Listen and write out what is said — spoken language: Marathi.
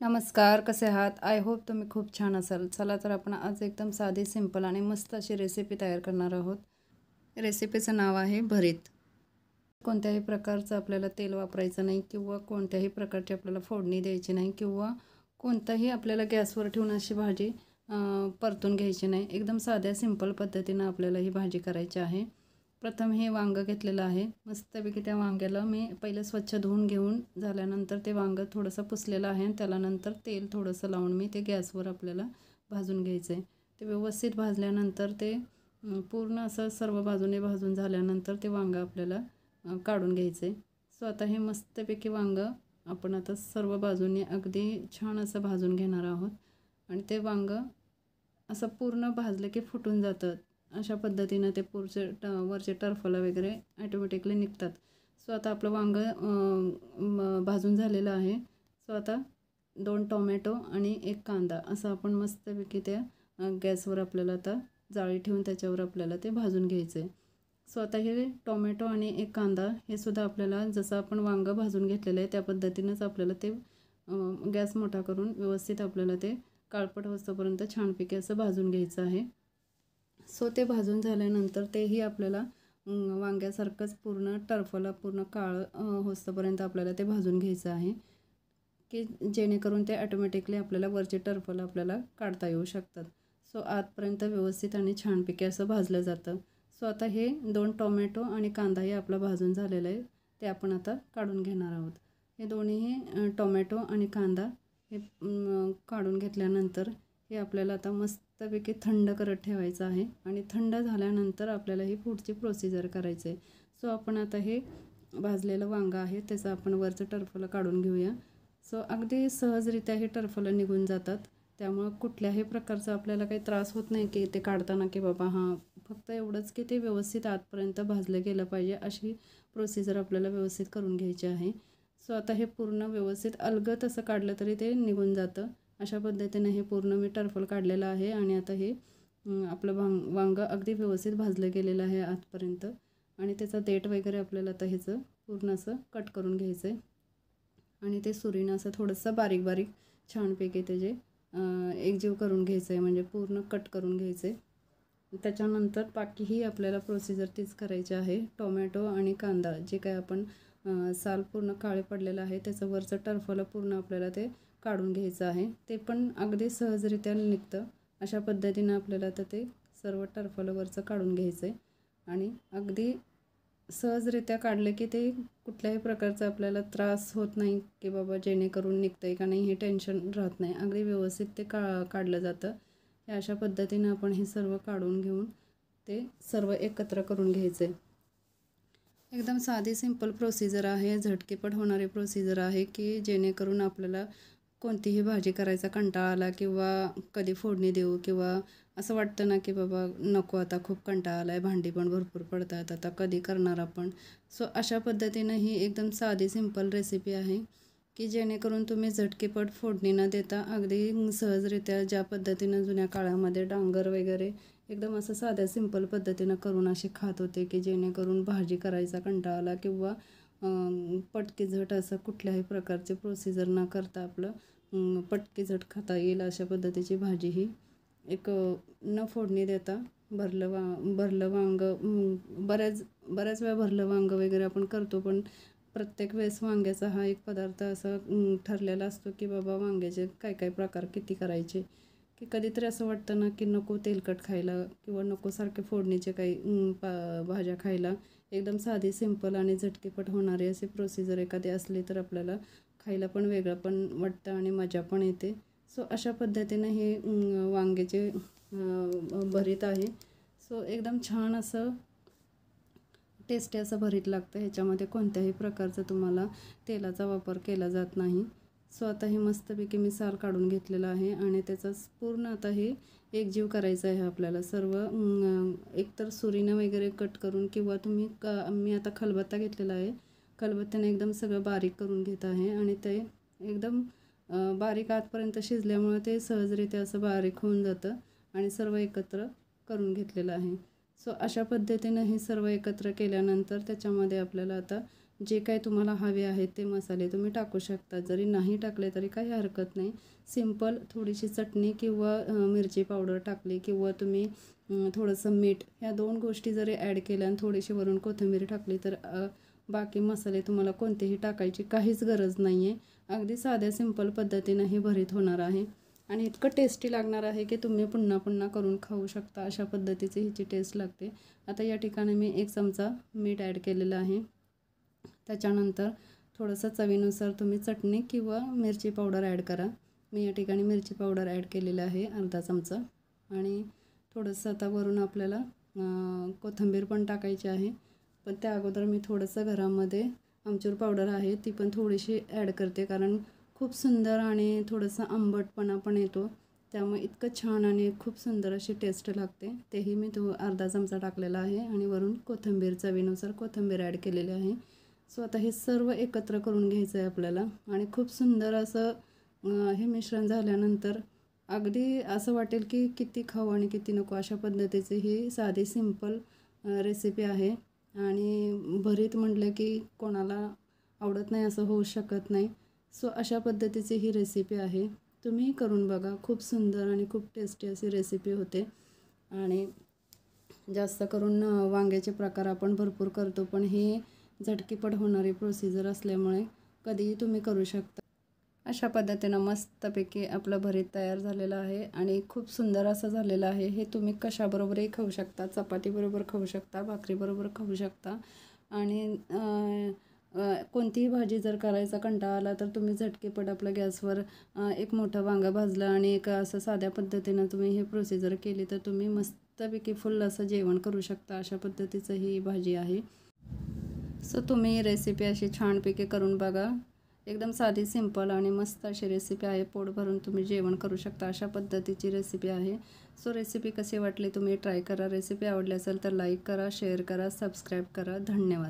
नमस्कार, कसे आहात? आय होप तुम्ही खूप छान असाल. चला तर आपण आज एकदम साधी, सिंपल आणि मस्त अशी रेसिपी तयार करणार आहोत. रेसिपीचं नाव आहे भरीत. कोणत्याही प्रकारचं आपल्याला तेल वापरायचं नाही किंवा कोणत्याही प्रकारची आपल्याला फोडणी द्यायची नाही किंवा कोणताही आपल्याला गॅसवर ठेवून अशी भाजी परतून घ्यायची नाही. एकदम साध्या, सिंपल पद्धतीनं आपल्याला ही भाजी करायची आहे. प्रथम हे वांगं घेतलेलं आहे. मस्तपैकी त्या वांग्याला मी पहिलं स्वच्छ धुवून घेऊन झाल्यानंतर ते वांगं थोडंसं पुसलेलं आहे आणि त्याला नंतर तेल थोडंसं लावून मी ते गॅसवर आपल्याला भाजून घ्यायचं आहे. ते व्यवस्थित भाजल्यानंतर ते पूर्ण असं सर्व बाजूने भाजून झाल्यानंतर ते वांगं आपल्याला काढून घ्यायचं आहे. सो आता हे मस्तपैकी वांगं आपण आता सर्व बाजूने अगदी छान असं भाजून घेणार आहोत आणि ते वांगं असं पूर्ण भाजलं की फुटून जातं. अशा पद्धतीनं ते वरचे टरफलं वगैरे ॲटोमॅटिकली निघतात. सो आता आपलं वांगं भाजून झालेलं आहे. सो आता 2 टोमॅटो आणि 1 कांदा असं आपण मस्तपैकी त्या गॅसवर आपल्याला आता जाळी ठेवून त्याच्यावर आपल्याला ते भाजून घ्यायचं आहे. सो आता हे टोमॅटो आणि 1 कांदा हे सुद्धा आपल्याला जसं आपण वांगं भाजून घेतलेलं आहे त्या पद्धतीनंच आपल्याला ते गॅस मोठा करून व्यवस्थित आपल्याला ते काळपट होईपर्यंत छानपैकी असं भाजून घ्यायचं आहे. सो ते भाजून झाल्यानंतर तेही आपल्याला वांग्यासारखंच पूर्ण टरफलं पूर्ण काळं होईपर्यंत आपल्याला ते भाजून घ्यायचं आहे की जेणेकरून ते ऑटोमॅटिकली आपल्याला वरचे टरफलं आपल्याला काढता येऊ शकतात. सो आतपर्यंत व्यवस्थित आणि छानपैकी असं भाजलं जातं. सो आता हे 2 टोमॅटो आणि कांदाही आपला भाजून झालेलं आहे ते आपण आता काढून घेणार आहोत. हे दोन्हीही टोमॅटो आणि कांदा हे काढून घेतल्यानंतर हे आपल्याला आता मस्तपैकी थंड करत ठेवायचं आहे आणि थंड झाल्यानंतर आपल्याला ही पुढची प्रोसिजर करायची आहे. सो आपण आता हे भाजलेलं वांगं आहे त्याचं आपण वरचं टरफलं काढून घेऊया. सो अगदी सहजरित्या हे टरफलं निघून जातात. त्यामुळं कुठल्याही प्रकारचा आपल्याला काही त्रास होत नाही की ते काढताना की बाबा फक्त एवढंच की ते व्यवस्थित आतपर्यंत भाजलं गेलं पाहिजे अशी प्रोसिजर आपल्याला व्यवस्थित करून घ्यायची आहे. सो आता हे पूर्ण व्यवस्थित अलगद असं काढलं तरी ते निघून जातं. अशा पद्धतीने हे पूर्ण मी टरफल काढलेलं आहे आणि आता हे आपलं वांगं अगदी व्यवस्थित भाजलं गेलेलं आहे आतपर्यंत आणि त्याचा देठ वगैरे आपल्याला आता ह्याचं पूर्ण असं कट करून घ्यायचं आहे आणि ते सुरीनं असं थोडंसं बारीक बारीक छानपैकी त्याचे एकजीव करून घ्यायचं आहे म्हणजे पूर्ण कट करून घ्यायचं आहे. त्याच्यानंतर बाकीही आपल्याला प्रोसिजर तीच करायची आहे. टोमॅटो आणि कांदा जे काय आपण साल पूर्ण काळे पडलेलं आहे त्याचं वरचं टरफलं पूर्ण आपल्याला ते काढून घ्यायचं आहे. ते पण अगदी सहजरित्या निघतं. अशा पद्धतीनं आपल्याला आता ते सर्व टरफलं वरचं काढून घ्यायचं आहे आणि अगदी सहजरित्या काढलं की ते कुठल्याही प्रकारचा आपल्याला त्रास होत नाही की बाबा जेणेकरून निघतं आहे का नाही हे टेन्शन राहत नाही. अगदी व्यवस्थित ते काढलं जातं. हे अशा पद्धतीनं आपण हे सर्व काढून घेऊन ते सर्व एकत्र करून घ्यायचं आहे. एकदम साधी सिंपल प्रोसिजर आहे. झटकेपट होणारी प्रोसिजर आहे की जेणेकरून आपल्याला कोणतीही भाजी करायचा कंटाळा आला किंवा कधी फोडणी देऊ किंवा असं वाटतं ना की बाबा नको आता खूप कंटाळा आला आहे, भांडी पण भरपूर पडतात, आता कधी करणार आपण. सो अशा पद्धतीनं ही एकदम साधी सिंपल रेसिपी आहे की जेणेकरून तुम्ही झटकेपट फोडणी न देता अगदी सहजरित्या ज्या पद्धतीनं जुन्या काळामध्ये डांगर वगैरे एकदम असं साध्या सिंपल पद्धतीनं करून असे खात होते की जेणेकरून भाजी करायचा कंटाळा आला किंवा पटकी झट असं कुठल्याही प्रकारचे प्रोसिजर न करता आपलं पटकी झट खाता येईल अशा पद्धतीची भाजी ही एक न फोडणी देता भरलं वांगं बऱ्याच वेळा भरलं वांगं वगैरे आपण करतो पण प्रत्येक वेळेस वांग्याचा हा एक पदार्थ असा ठरलेला असतो की बाबा वांग्याचे काय काय प्रकार किती करायचे की कधीतरी असं वाटतं ना की नको तेलकट खायला किंवा नको सारखे फोडणीचे काही भाज्या खायला. एकदम साधी सिंपल आणि झटकेपट होणारी अशी प्रोसिजर एखादी असली तर आपल्याला खायला पण वेगळं पण वाटतं आणि मजा पण येते. सो अशा पद्धतीनं हे वांग्याचे भरीत आहे. सो एकदम छान असं टेस्टी असं भरीत लागतं. ह्याच्यामध्ये कोणत्याही प्रकारचं तुम्हाला तेलाचा वापर केला जात नाही. सो आता हे मस्तपैकी मी साल काढून घेतलेलं आहे आणि त्याचा पूर्ण आता हे एकजीव करायचं आहे आपल्याला सर्व एकतर सुरीनं वगैरे कट करून किंवा तुम्ही मी आता खलबत्ता घेतलेला आहे. खलबत्त्याने एकदम सगळं बारीक करून घेत आहे आणि ते एकदम बारीक आतपर्यंत शिजल्यामुळे ते सहजरित्या असं बारीक होऊन जातं आणि सर्व एकत्र करून घेतलेलं आहे. सो अशा पद्धतीनं हे सर्व एकत्र केल्यानंतर त्याच्यामध्ये आपल्याला आता जे काही तुम्हाला हवे आहेत ते मसाले तुम्ही टाकू शकता. जरी नाही टाकले तरी काही हरकत नाही. सिंपल थोडीशी चटणी किंवा मिरची पावडर टाकली किंवा तुम्ही थोडंसं मीठ, ह्या 2 गोष्टी जरी ॲड केल्या आणि थोडीशी वरून कोथिंबीर टाकली तर बाकी मसाले तुम्हाला कोणतेही टाकायची काहीच गरज नाही आहे. अगदी साध्या सिंपल पद्धतीनं हे भरीत होणार आहे आणि इतकं टेस्टी लागणार आहे की तुम्ही पुन्हा पुन्हा करून खाऊ शकता. अशा पद्धतीची हिची टेस्ट लागते. आता या ठिकाणी मी 1 चमचा मीठ ॲड केलेलं आहे. त्याच्यानंतर थोडंसं चवीनुसार तुम्ही चटणी किंवा मिरची पावडर ॲड करा. मी या ठिकाणी मिरची पावडर ॲड केलेलं आहे अर्धा चमचा. आणि थोडंसं आता वरून आपल्याला कोथिंबीर पण टाकायची आहे. पण त्या अगोदर मी थोडंसं घरामध्ये आमचूर पावडर आहे ती पण थोडीशी ॲड करते, कारण खूप सुंदर आणि थोडंसं आंबटपणा पण येतो. त्यामुळे इतकं छान आणि खूप सुंदर अशी टेस्ट लागते. तेही मी अर्धा चमचा टाकलेला आहे आणि वरून कोथिंबीर चवीनुसार कोथिंबीर ॲड केलेली आहे. सो आता हे सर्व एकत्र करून घ्यायचं आहे आपल्याला आणि खूप सुंदर असं हे मिश्रण झाल्यानंतर अगदी असं वाटेल की किती खाऊ आणि किती नको, अशा पद्धतीची ही साधी सिंपल रेसिपी आहे. आणि भरीत म्हटलं की कोणाला आवडत नाही असं होऊ शकत नाही. सो अशा पद्धतीची ही रेसिपी आहे. तुम्ही करून बघा. खूप सुंदर आणि खूप टेस्टी अशी रेसिपी होते. आणि जास्त करून वांग्याचे प्रकार आपण भरपूर करतो, पण हे झटकीपट होणारी प्रोसिजर असल्यामुळे कधीही तुम्ही करू शकता. अशा पद्धतीनं मस्तपैकी आपलं भरीत तयार झालेलं आहे आणि खूप सुंदर असं झालेलं आहे. हे तुम्ही कशाबरोबरही खाऊ शकता. चपातीबरोबर खाऊ शकता, भाकरीबरोबर खाऊ शकता. आणि कोणतीही भाजी जर करायचा कंटाळा आला तर तुम्ही झटकीपट आपल्या गॅसवर एक मोठं वांगं भाजलं आणि एक असं साध्या पद्धतीनं तुम्ही हे प्रोसिजर केली तर तुम्ही मस्तपैकी फुल असं जेवण करू शकता. अशा पद्धतीचं ही भाजी आहे. सो तुम्ही रेसिपी अशी छानपैकी करून बघा. एकदम साधी सिंपल आणि मस्त अशी रेसिपी आहे. पोट भरून तुम्ही जेवण करू शकता अशा पद्धतीची रेसिपी आहे. सो रेसिपी कशी वाटली तुम्ही ट्राय करा. रेसिपी आवडली असेल तर लाईक करा, शेअर करा, सबस्क्राईब करा. धन्यवाद.